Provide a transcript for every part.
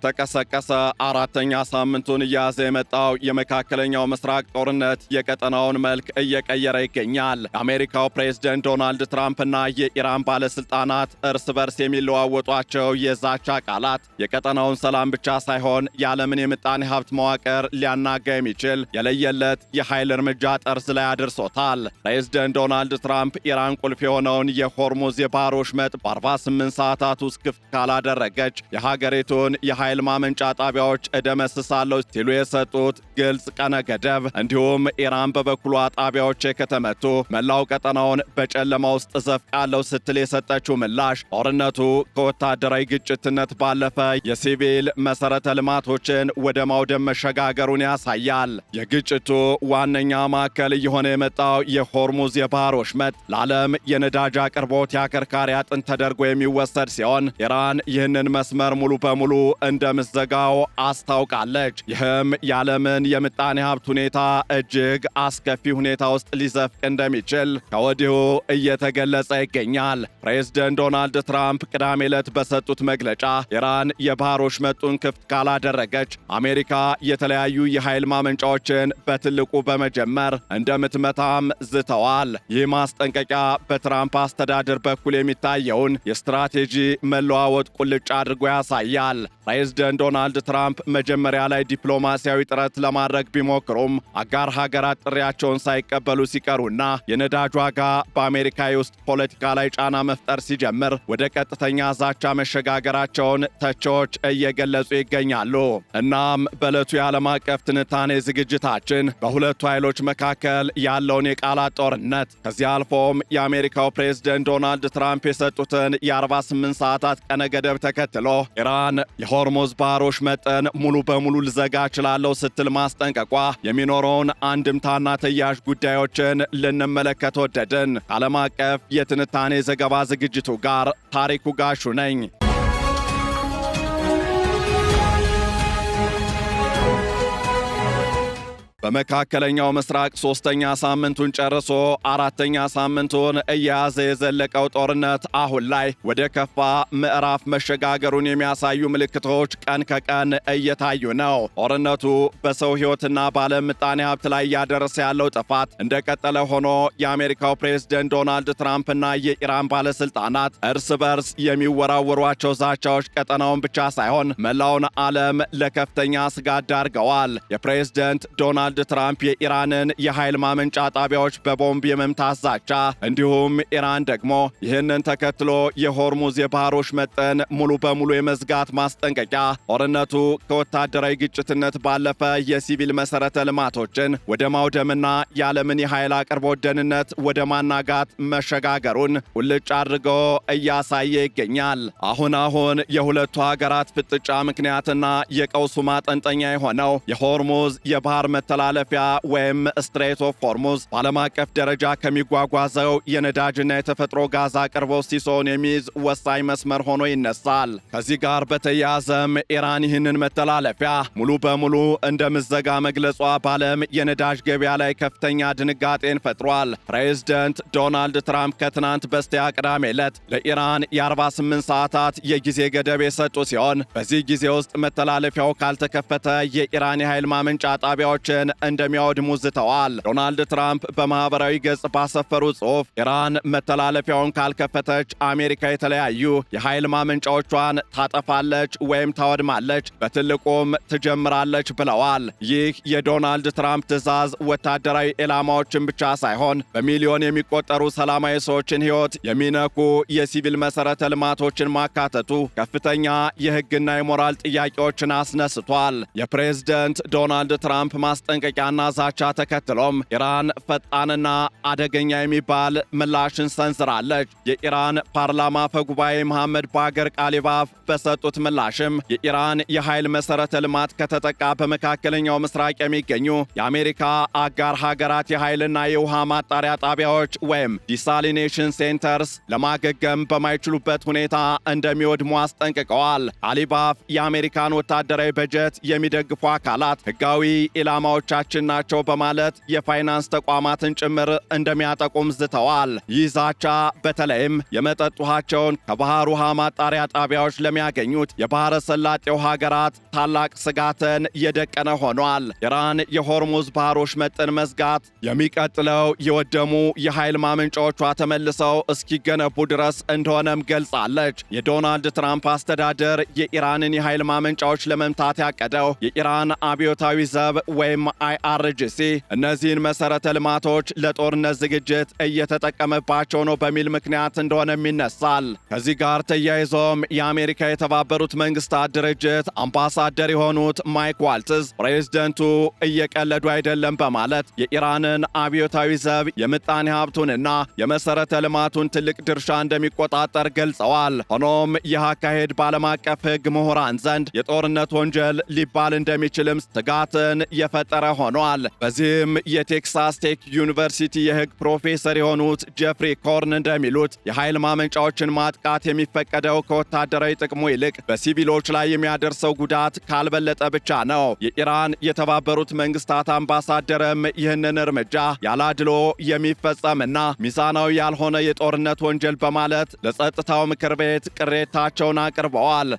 ከተቀሰቀሰ አራተኛ ሳምንቱን እያዘ የመጣው የመካከለኛው ምስራቅ ጦርነት የቀጠናውን መልክ እየቀየረ ይገኛል። የአሜሪካው ፕሬዝደንት ዶናልድ ትራምፕና የኢራን ባለስልጣናት እርስ በርስ የሚለዋወጧቸው የዛቻ ቃላት የቀጠናውን ሰላም ብቻ ሳይሆን የዓለምን የምጣኔ ሀብት መዋቅር ሊያናጋ የሚችል የለየለት የኃይል እርምጃ ጠርዝ ላይ አድርሶታል። ፕሬዝደንት ዶናልድ ትራምፕ ኢራን ቁልፍ የሆነውን የሆርሙዝ የባህር ወሽመጥ በ48 ሰዓታት ውስጥ ክፍት ካላደረገች የሀገሪቱን የኃይል ማመንጫ ጣቢያዎች እደመስሳለሁ ሲሉ የሰጡት ግልጽ ቀነ ገደብ፣ እንዲሁም ኢራን በበኩሏ ጣቢያዎች ከተመቱ መላው ቀጠናውን በጨለማ ውስጥ ዘፍቃለሁ ስትል የሰጠችው ምላሽ ጦርነቱ ከወታደራዊ ግጭትነት ባለፈ የሲቪል መሰረተ ልማቶችን ወደ ማውደም መሸጋገሩን ያሳያል። የግጭቱ ዋነኛ ማዕከል እየሆነ የመጣው የሆርሙዝ የባህር ወሽመጥ ለዓለም የነዳጅ አቅርቦት የአከርካሪ አጥንት ተደርጎ የሚወሰድ ሲሆን ኢራን ይህንን መስመር ሙሉ በሙሉ እንደምትዘጋው አስታውቃለች። ይህም የዓለምን የምጣኔ ሀብት ሁኔታ እጅግ አስከፊ ሁኔታ ውስጥ ሊዘፍቅ እንደሚችል ከወዲሁ እየተገለጸ ይገኛል። ፕሬዝደንት ዶናልድ ትራምፕ ቅዳሜ ዕለት በሰጡት መግለጫ ኢራን የባህር ወሽመጡን ክፍት ካላደረገች አሜሪካ የተለያዩ የኃይል ማመንጫዎችን በትልቁ በመጀመር እንደምትመታም ዝተዋል። ይህ ማስጠንቀቂያ በትራምፕ አስተዳደር በኩል የሚታየውን የስትራቴጂ መለዋወጥ ቁልጭ አድርጎ ያሳያል። ፕሬዝደንት ዶናልድ ትራምፕ መጀመሪያ ላይ ዲፕሎማሲያዊ ጥረት ለማድረግ ቢሞክሩም አጋር ሀገራት ጥሪያቸውን ሳይቀበሉ ሲቀሩና የነዳጅ ዋጋ በአሜሪካ የውስጥ ፖለቲካ ላይ ጫና መፍጠር ሲጀምር ወደ ቀጥተኛ ዛቻ መሸጋገራቸውን ተቺዎች እየገለጹ ይገኛሉ። እናም በዕለቱ የዓለም አቀፍ ትንታኔ ዝግጅታችን በሁለቱ ኃይሎች መካከል ያለውን የቃላት ጦርነት ከዚህ አልፎም የአሜሪካው ፕሬዝደንት ዶናልድ ትራምፕ የሰጡትን የ48 ሰዓታት ቀነ ገደብ ተከትሎ ኢራን የሆርሙዝ ባህር ወሽመጥን ሙሉ በሙሉ ልዘጋ እችላለሁ ስትል ማስጠንቀቋ የሚኖረውን አንድምታና ተያያዥ ጉዳዮችን ልንመለከት ወደድን። ከዓለም አቀፍ የትንታኔ ዘገባ ዝግጅቱ ጋር ታሪኩ ጋሹ ነኝ። በመካከለኛው ምስራቅ ሶስተኛ ሳምንቱን ጨርሶ አራተኛ ሳምንቱን እየያዘ የዘለቀው ጦርነት አሁን ላይ ወደ ከፋ ምዕራፍ መሸጋገሩን የሚያሳዩ ምልክቶች ቀን ከቀን እየታዩ ነው። ጦርነቱ በሰው ሕይወትና በዓለም ምጣኔ ሀብት ላይ እያደረሰ ያለው ጥፋት እንደቀጠለ ሆኖ የአሜሪካው ፕሬዝደንት ዶናልድ ትራምፕና የኢራን ባለስልጣናት እርስ በርስ የሚወራወሯቸው ዛቻዎች ቀጠናውን ብቻ ሳይሆን መላውን ዓለም ለከፍተኛ ስጋት ዳርገዋል። የፕሬዝደንት ዶናልድ ትራምፕ የኢራንን የኃይል ማመንጫ ጣቢያዎች በቦምብ የመምታት ዛቻ እንዲሁም ኢራን ደግሞ ይህንን ተከትሎ የሆርሙዝ የባህር ወሽመጥን ሙሉ በሙሉ የመዝጋት ማስጠንቀቂያ ጦርነቱ ከወታደራዊ ግጭትነት ባለፈ የሲቪል መሰረተ ልማቶችን ወደ ማውደምና የዓለምን የኃይል አቅርቦት ደህንነት ወደ ማናጋት መሸጋገሩን ቁልጭ አድርጎ እያሳየ ይገኛል። አሁን የሁለቱ ሀገራት ፍጥጫ ምክንያትና የቀውሱ ማጠንጠኛ የሆነው የሆርሙዝ የባህር መተላለፊያ ወይም ስትሬት ኦፍ ሆርሙዝ በዓለም አቀፍ ደረጃ ከሚጓጓዘው የነዳጅና የተፈጥሮ ጋዝ አቅርቦት ሲሶን የሚይዝ ወሳኝ መስመር ሆኖ ይነሳል። ከዚህ ጋር በተያያዘም ኢራን ይህንን መተላለፊያ ሙሉ በሙሉ እንደምትዘጋ መግለጿ በዓለም የነዳጅ ገበያ ላይ ከፍተኛ ድንጋጤን ፈጥሯል። ፕሬዝደንት ዶናልድ ትራምፕ ከትናንት በስቲያ ቅዳሜ ዕለት ለኢራን የ48 ሰዓታት የጊዜ ገደብ የሰጡ ሲሆን በዚህ ጊዜ ውስጥ መተላለፊያው ካልተከፈተ የኢራን የኃይል ማመንጫ ጣቢያዎችን እንደሚያወድሙ ዝተዋል። ዶናልድ ትራምፕ በማህበራዊ ገጽ ባሰፈሩ ጽሑፍ ኢራን መተላለፊያውን ካልከፈተች አሜሪካ የተለያዩ የኃይል ማመንጫዎቿን ታጠፋለች ወይም ታወድማለች፣ በትልቁም ትጀምራለች ብለዋል። ይህ የዶናልድ ትራምፕ ትዕዛዝ ወታደራዊ ኢላማዎችን ብቻ ሳይሆን በሚሊዮን የሚቆጠሩ ሰላማዊ ሰዎችን ሕይወት የሚነኩ የሲቪል መሰረተ ልማቶችን ማካተቱ ከፍተኛ የሕግና የሞራል ጥያቄዎችን አስነስቷል። የፕሬዝደንት ዶናልድ ትራምፕ ማስጠንቀቂያና ዛቻ ተከትሎም ኢራን ፈጣንና አደገኛ የሚባል ምላሽን ሰንዝራለች። የኢራን ፓርላማ አፈጉባኤ መሐመድ ባገር ቃሊባፍ በሰጡት ምላሽም የኢራን የኃይል መሰረተ ልማት ከተጠቃ በመካከለኛው ምስራቅ የሚገኙ የአሜሪካ አጋር ሀገራት የኃይልና የውሃ ማጣሪያ ጣቢያዎች ወይም ዲሳሊኔሽን ሴንተርስ ለማገገም በማይችሉበት ሁኔታ እንደሚወድሙ አስጠንቅቀዋል። ቃሊባፍ የአሜሪካን ወታደራዊ በጀት የሚደግፉ አካላት ሕጋዊ ኢላማዎች ጠላቶቻችን ናቸው በማለት የፋይናንስ ተቋማትን ጭምር እንደሚያጠቁም ዝተዋል። ይህ ዛቻ በተለይም የመጠጥ ውሃቸውን ከባህር ውሃ ማጣሪያ ጣቢያዎች ለሚያገኙት የባህረ ሰላጤው ሀገራት ታላቅ ስጋትን የደቀነ ሆኗል። ኢራን የሆርሙዝ ባህር ወሽመጥን መዝጋት የሚቀጥለው የወደሙ የኃይል ማመንጫዎቿ ተመልሰው እስኪገነቡ ድረስ እንደሆነም ገልጻለች። የዶናልድ ትራምፕ አስተዳደር የኢራንን የኃይል ማመንጫዎች ለመምታት ያቀደው የኢራን አብዮታዊ ዘብ ወይም IRGC እነዚህን መሰረተ ልማቶች ለጦርነት ዝግጅት እየተጠቀመባቸው ነው በሚል ምክንያት እንደሆነም ይነሳል። ከዚህ ጋር ተያይዞም የአሜሪካ የተባበሩት መንግስታት ድርጅት አምባሳደር የሆኑት ማይክ ዋልትዝ ፕሬዝደንቱ እየቀለዱ አይደለም በማለት የኢራንን አብዮታዊ ዘብ የምጣኔ ሀብቱንና የመሰረተ ልማቱን ትልቅ ድርሻ እንደሚቆጣጠር ገልጸዋል። ሆኖም ይህ አካሄድ በዓለም አቀፍ ሕግ ምሁራን ዘንድ የጦርነት ወንጀል ሊባል እንደሚችልም ስጋትን የፈጠረ ሆኗል። በዚህም የቴክሳስ ቴክ ዩኒቨርሲቲ የሕግ ፕሮፌሰር የሆኑት ጄፍሪ ኮርን እንደሚሉት የኃይል ማመንጫዎችን ማጥቃት የሚፈቀደው ከወታደራዊ ጥቅሙ ይልቅ በሲቪሎች ላይ የሚያደርሰው ጉዳት ካልበለጠ ብቻ ነው። የኢራን የተባበሩት መንግስታት አምባሳደርም ይህንን እርምጃ ያላድሎ የሚፈጸምና ሚዛናዊ ያልሆነ የጦርነት ወንጀል በማለት ለጸጥታው ምክር ቤት ቅሬታቸውን አቅርበዋል።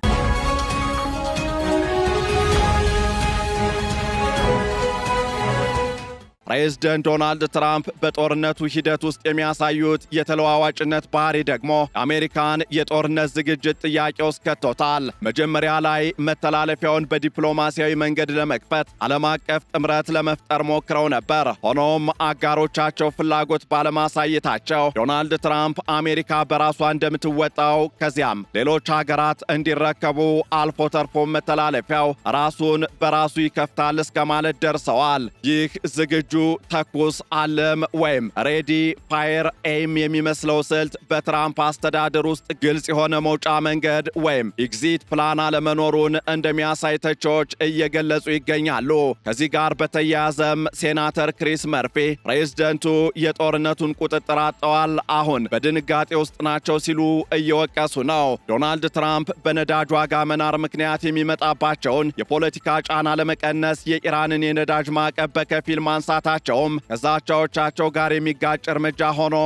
ፕሬዝደንት ዶናልድ ትራምፕ በጦርነቱ ሂደት ውስጥ የሚያሳዩት የተለዋዋጭነት ባህሪ ደግሞ የአሜሪካን የጦርነት ዝግጅት ጥያቄ ውስጥ ከቶታል። መጀመሪያ ላይ መተላለፊያውን በዲፕሎማሲያዊ መንገድ ለመክፈት ዓለም አቀፍ ጥምረት ለመፍጠር ሞክረው ነበር። ሆኖም አጋሮቻቸው ፍላጎት ባለማሳየታቸው ዶናልድ ትራምፕ አሜሪካ በራሷ እንደምትወጣው ከዚያም ሌሎች ሀገራት እንዲረከቡ አልፎ ተርፎ መተላለፊያው ራሱን በራሱ ይከፍታል እስከ ማለት ደርሰዋል። ይህ ዝግጁ ተኩስ አለም ወይም ሬዲ ፋየር ኤም የሚመስለው ስልት በትራምፕ አስተዳደር ውስጥ ግልጽ የሆነ መውጫ መንገድ ወይም ኤግዚት ፕላን አለመኖሩን እንደሚያሳይ ተቾች እየገለጹ ይገኛሉ። ከዚህ ጋር በተያያዘም ሴናተር ክሪስ መርፊ ፕሬዝደንቱ የጦርነቱን ቁጥጥር አጥተዋል፣ አሁን በድንጋጤ ውስጥ ናቸው ሲሉ እየወቀሱ ነው። ዶናልድ ትራምፕ በነዳጅ ዋጋ መናር ምክንያት የሚመጣባቸውን የፖለቲካ ጫና ለመቀነስ የኢራንን የነዳጅ ማዕቀብ በከፊል ማንሳት ቸውም ከዛቻዎቻቸው ጋር የሚጋጭ እርምጃ ሆኖ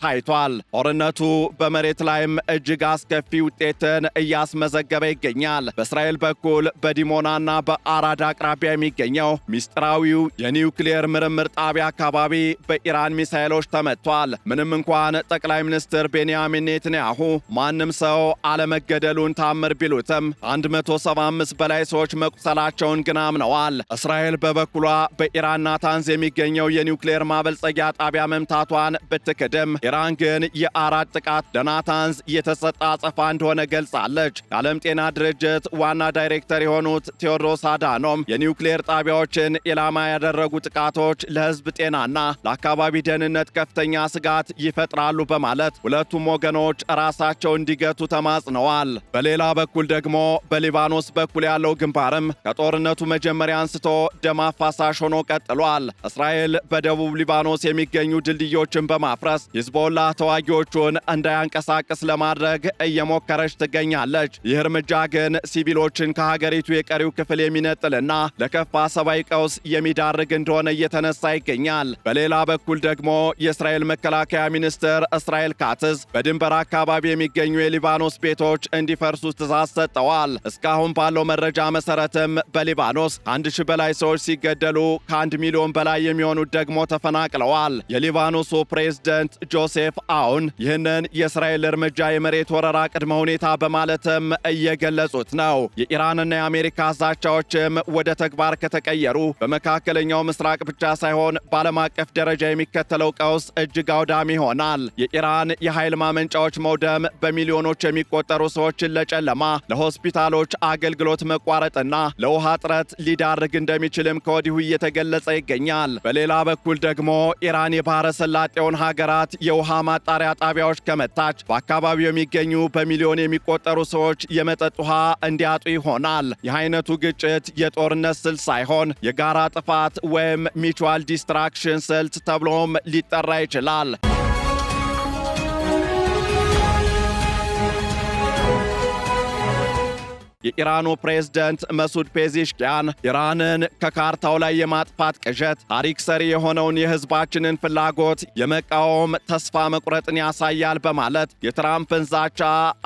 ታይቷል። ጦርነቱ በመሬት ላይም እጅግ አስከፊ ውጤትን እያስመዘገበ ይገኛል። በእስራኤል በኩል በዲሞናና በአራዳ አቅራቢያ የሚገኘው ሚስጥራዊው የኒውክሌር ምርምር ጣቢያ አካባቢ በኢራን ሚሳኤሎች ተመቷል። ምንም እንኳን ጠቅላይ ሚኒስትር ቤንያሚን ኔትንያሁ ማንም ሰው አለመገደሉን ታምር ቢሉትም 175 በላይ ሰዎች መቁሰላቸውን ግን አምነዋል። እስራኤል በበኩሏ በኢራን ናታንዝ የሚገኘው የኒውክሌር ማበልጸጊያ ጣቢያ መምታቷን ብትክድም ኢራን ግን የአራድ ጥቃት ለናታንዝ የተሰጠ አጸፋ እንደሆነ ገልጻለች። የዓለም ጤና ድርጅት ዋና ዳይሬክተር የሆኑት ቴዎድሮስ አዳኖም የኒውክሌር ጣቢያዎችን ኢላማ ያደረጉ ጥቃቶች ለሕዝብ ጤናና ለአካባቢ ደህንነት ከፍተኛ ስጋት ይፈጥራሉ በማለት ሁለቱም ወገኖች ራሳቸው እንዲገቱ ተማጽነዋል። በሌላ በኩል ደግሞ በሊባኖስ በኩል ያለው ግንባርም ከጦርነቱ መጀመሪያ አንስቶ ደም አፋሳሽ ሆኖ ቀጥሏል። እስራኤል በደቡብ ሊባኖስ የሚገኙ ድልድዮችን በማፍረስ ሂዝቦላ ተዋጊዎቹን እንዳያንቀሳቅስ ለማድረግ እየሞከረች ትገኛለች። ይህ እርምጃ ግን ሲቪሎችን ከሀገሪቱ የቀሪው ክፍል የሚነጥልና ለከፋ ሰብአዊ ቀውስ የሚዳርግ እንደሆነ እየተነሳ ይገኛል። በሌላ በኩል ደግሞ የእስራኤል መከላከያ ሚኒስትር እስራኤል ካትዝ በድንበር አካባቢ የሚገኙ የሊባኖስ ቤቶች እንዲፈርሱ ትዕዛዝ ሰጥተዋል። እስካሁን ባለው መረጃ መሰረትም በሊባኖስ ከ1000 በላይ ሰዎች ሲገደሉ ከ1 ሚሊዮን በላይ የሚሆኑት ደግሞ ተፈናቅለዋል። የሊባኖሱ ፕሬዝደንት ጆሴፍ አውን ይህንን የእስራኤል እርምጃ የመሬት ወረራ ቅድመ ሁኔታ በማለትም እየገለጹት ነው። የኢራንና የአሜሪካ ዛቻዎችም ወደ ተግባር ከተቀየሩ በመካከለኛው ምስራቅ ብቻ ሳይሆን በዓለም አቀፍ ደረጃ የሚከተለው ቀውስ እጅግ አውዳሚ ይሆናል። የኢራን የኃይል ማመንጫዎች መውደም በሚሊዮኖች የሚቆጠሩ ሰዎችን ለጨለማ፣ ለሆስፒታሎች አገልግሎት መቋረጥና ለውሃ እጥረት ሊዳርግ እንደሚችልም ከወዲሁ እየተገለጸ ይገኛል። በሌላ በኩል ደግሞ ኢራን የባህረ ሰላጤውን ሀገራት የውሃ ማጣሪያ ጣቢያዎች ከመታች በአካባቢው የሚገኙ በሚሊዮን የሚቆጠሩ ሰዎች የመጠጥ ውሃ እንዲያጡ ይሆናል። ይህ አይነቱ ግጭት የጦርነት ስልት ሳይሆን የጋራ ጥፋት ወይም ሚቹዋል ዲስትራክሽን ስልት ተብሎም ሊጠራ ይችላል። የኢራኑ ፕሬዝደንት መሱድ ፔዚሽኪያን ኢራንን ከካርታው ላይ የማጥፋት ቅዠት ታሪክ ሰሪ የሆነውን የህዝባችንን ፍላጎት የመቃወም ተስፋ መቁረጥን ያሳያል በማለት የትራምፕን ዛቻ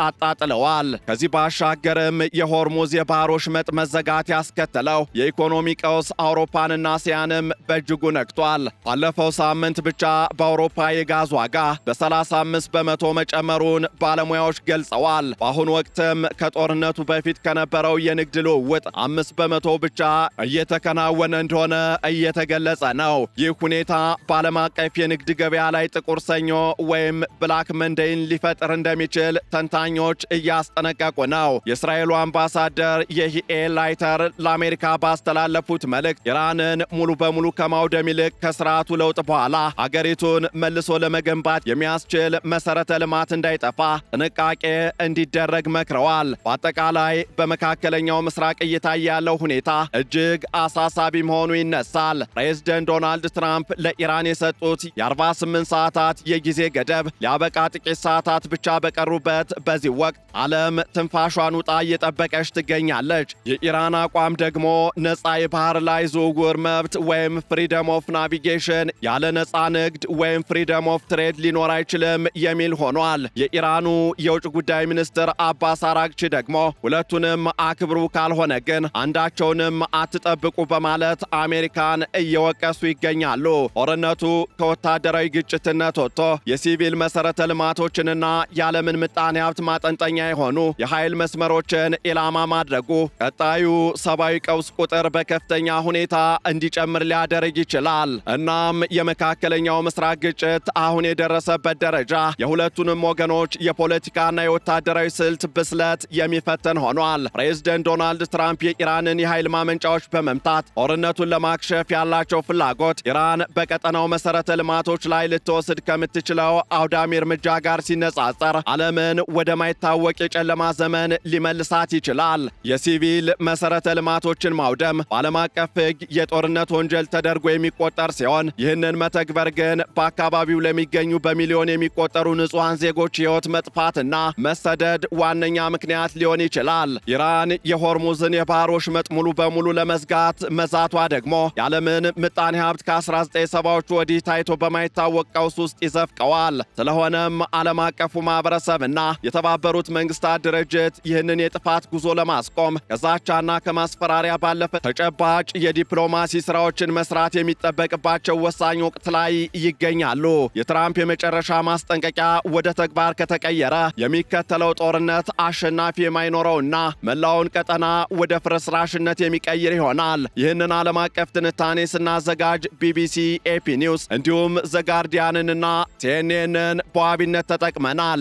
አጣጥለዋል። ከዚህ ባሻገርም የሆርሙዝ የባህር ወሽመጥ መዘጋት ያስከተለው የኢኮኖሚ ቀውስ አውሮፓንና እስያንም በእጅጉ ነክቷል። ባለፈው ሳምንት ብቻ በአውሮፓ የጋዝ ዋጋ በ35 በመቶ መጨመሩን ባለሙያዎች ገልጸዋል። በአሁኑ ወቅትም ከጦርነቱ በፊት ከነበረው የንግድ ልውውጥ 5 በመቶ ብቻ እየተከናወነ እንደሆነ እየተገለጸ ነው። ይህ ሁኔታ በዓለም አቀፍ የንግድ ገበያ ላይ ጥቁር ሰኞ ወይም ብላክ መንደይን ሊፈጥር እንደሚችል ተንታኞች እያስጠነቀቁ ነው። የእስራኤሉ አምባሳደር የሂኤ ላይተር ለአሜሪካ ባስተላለፉት መልእክት ኢራንን ሙሉ በሙሉ ከማውደም ይልቅ ከስርዓቱ ለውጥ በኋላ አገሪቱን መልሶ ለመገንባት የሚያስችል መሰረተ ልማት እንዳይጠፋ ጥንቃቄ እንዲደረግ መክረዋል። በአጠቃላይ በመካከለኛው ምስራቅ እየታየ ያለው ሁኔታ እጅግ አሳሳቢ መሆኑ ይነሳል። ፕሬዝደንት ዶናልድ ትራምፕ ለኢራን የሰጡት የ48 ሰዓታት የጊዜ ገደብ ሊያበቃ ጥቂት ሰዓታት ብቻ በቀሩበት በዚህ ወቅት ዓለም ትንፋሿን ውጣ እየጠበቀች ትገኛለች። የኢራን አቋም ደግሞ ነፃ የባህር ላይ ዝውውር መብት ወይም ፍሪደም ኦፍ ናቪጌሽን ያለ ነፃ ንግድ ወይም ፍሪደም ኦፍ ትሬድ ሊኖር አይችልም የሚል ሆኗል። የኢራኑ የውጭ ጉዳይ ሚኒስትር አባስ አራግቺ ደግሞ ሁለቱንም አክብሩ፣ ካልሆነ ግን አንዳቸውንም አትጠብቁ በማለት አሜሪካን እየወቀሱ ይገኛሉ። ጦርነቱ ከወታደራዊ ግጭትነት ወጥቶ የሲቪል መሰረተ ልማቶችንና የዓለምን ምጣኔ ሀብት ማጠንጠኛ የሆኑ የኃይል መስመሮችን ኢላማ ማድረጉ ቀጣዩ ሰብአዊ ቀውስ ቁጥር በከፍተኛ ሁኔታ እንዲጨምር ሊያደርግ ይችላል። እናም የመካከለኛው ምስራቅ ግጭት አሁን የደረሰበት ደረጃ የሁለቱንም ወገኖች የፖለቲካና የወታደራዊ ስልት ብስለት የሚፈተን ሆኗል። ፕሬዝደንት ዶናልድ ትራምፕ የኢራንን የኃይል ማመንጫዎች በመምታት ጦርነቱን ለማክሸፍ ያላቸው ፍላጎት ኢራን በቀጠናው መሰረተ ልማቶች ላይ ልትወስድ ከምትችለው አውዳሚ እርምጃ ጋር ሲነጻጸር ዓለምን ወደማይታወቅ የጨለማ ዘመን ሊመልሳት ይችላል። የሲቪል መሰረተ ልማቶችን ማውደም በዓለም አቀፍ ሕግ የጦርነት ወንጀል ተደርጎ የሚቆጠር ሲሆን ይህንን መተግበር ግን በአካባቢው ለሚገኙ በሚሊዮን የሚቆጠሩ ንጹሐን ዜጎች ሕይወት መጥፋትና መሰደድ ዋነኛ ምክንያት ሊሆን ይችላል። ኢራን የሆርሙዝን የባህር ወሽመጥ ሙሉ በሙሉ ለመዝጋት መዛቷ ደግሞ የዓለምን ምጣኔ ሀብት ከ1970ዎቹ ወዲህ ታይቶ በማይታወቅ ቀውስ ውስጥ ይዘፍቀዋል። ስለሆነም ዓለም አቀፉ ማህበረሰብና የተባበሩት መንግስታት ድርጅት ይህንን የጥፋት ጉዞ ለማስቆም ከዛቻና ከማስፈራሪያ ባለፈ ተጨባጭ የዲፕሎማሲ ስራዎችን መስራት የሚጠበቅባቸው ወሳኝ ወቅት ላይ ይገኛሉ። የትራምፕ የመጨረሻ ማስጠንቀቂያ ወደ ተግባር ከተቀየረ የሚከተለው ጦርነት አሸናፊ የማይኖረውና መላውን ቀጠና ወደ ፍርስራሽነት የሚቀይር ይሆናል። ይህንን ዓለም አቀፍ ትንታኔ ስናዘጋጅ ቢቢሲ፣ ኤፒ ኒውስ እንዲሁም ዘጋርዲያንንና ሲኤንኤንን በዋቢነት ተጠቅመናል።